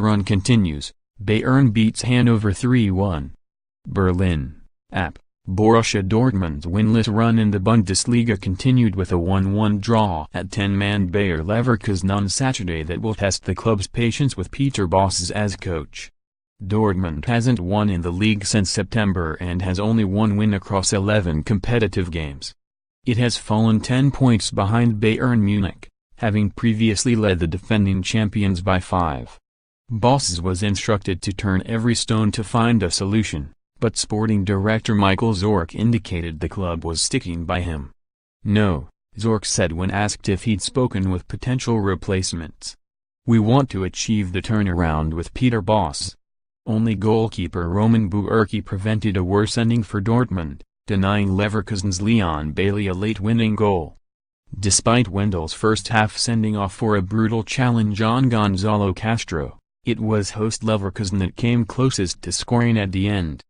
run continues. Bayern beats Hannover 3-1. Berlin. App. Borussia Dortmund's winless run in the Bundesliga continued with a 1-1 draw at 10-man Bayer Leverkusen on Saturday that will test the club's patience with Peter Bosz as coach. Dortmund hasn't won in the league since September and has only one win across 11 competitive games. It has fallen 10 points behind Bayern Munich, having previously led the defending champions by 5. Bosz was instructed to turn every stone to find a solution, but sporting director Michael Zorc indicated the club was sticking by him. "No," Zorc said when asked if he'd spoken with potential replacements. "We want to achieve the turnaround with Peter Bosz." Only goalkeeper Roman Bürki prevented a worse ending for Dortmund, denying Leverkusen's Leon Bailey a late winning goal. Despite Wendel's first-half sending-off for a brutal challenge on Gonzalo Castro, it was host Leverkusen that came closest to scoring at the end.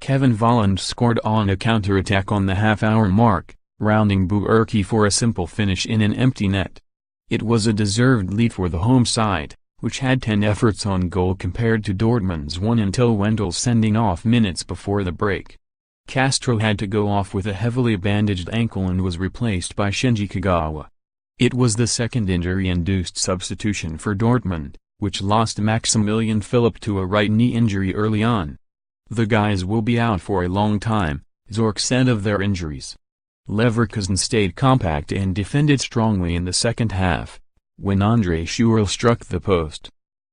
Kevin Volland scored on a counter-attack on the half-hour mark, rounding Bürki for a simple finish in an empty net. It was a deserved lead for the home side, which had 10 efforts on goal compared to Dortmund's 1 until Wendel's sending off minutes before the break. Castro had to go off with a heavily bandaged ankle and was replaced by Shinji Kagawa. It was the second injury-induced substitution for Dortmund, which lost Maximilian Philipp to a right knee injury early on. "The guys will be out for a long time," Zorc said of their injuries. Leverkusen stayed compact and defended strongly in the second half, when Andre Schürrle struck the post.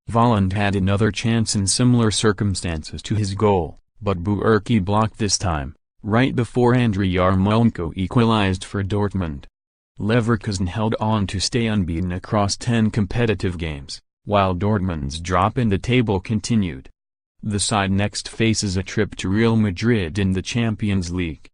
Volland had another chance in similar circumstances to his goal, but Bürki blocked this time, right before Andriy Yarmolenko equalized for Dortmund. Leverkusen held on to stay unbeaten across 10 competitive games, while Dortmund's drop in the table continued. The side next faces a trip to Real Madrid in the Champions League.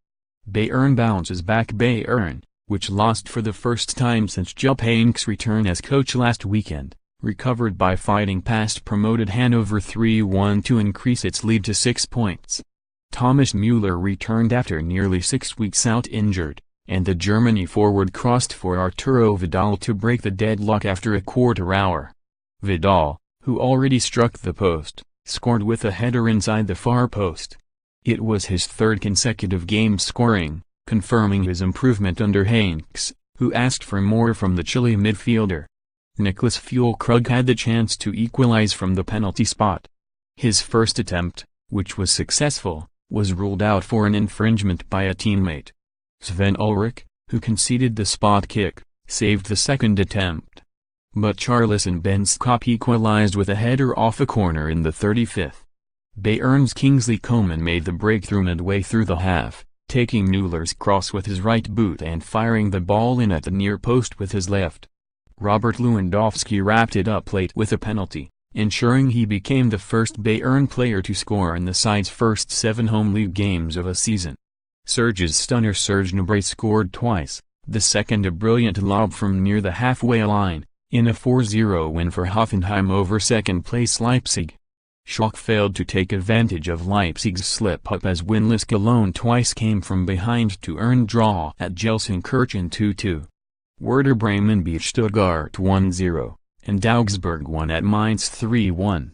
Bayern bounces back. Bayern, which lost for the first time since Jupp Heynck's return as coach last weekend, recovered by fighting past promoted Hannover 3-1 to increase its lead to 6 points. Thomas Müller returned after nearly 6 weeks out injured, and the Germany forward crossed for Arturo Vidal to break the deadlock after a quarter hour. Vidal, who already struck the post, scored with a header inside the far post. It was his third consecutive game scoring, confirming his improvement under Heynck's, who asked for more from the Chile midfielder. Niklas Füllkrug had the chance to equalize from the penalty spot. His first attempt, which was successful, was ruled out for an infringement by a teammate. Sven Ulrich, who conceded the spot kick, saved the second attempt. But Charlison Benskop equalized with a header off a corner in the 35th. Bayern's Kingsley Coman made the breakthrough midway through the half, taking Müller's cross with his right boot and firing the ball in at the near post with his left. Robert Lewandowski wrapped it up late with a penalty, ensuring he became the first Bayern player to score in the side's first 7 home league games of a season. Serge's stunner Serge Gnabry scored twice, the second a brilliant lob from near the halfway line, in a 4-0 win for Hoffenheim over second-place Leipzig. Schalke failed to take advantage of Leipzig's slip-up as winless Cologne twice came from behind to earn draw at Gelsenkirchen 2-2. Werder Bremen beat Stuttgart 1-0, and Augsburg won at Mainz 3-1.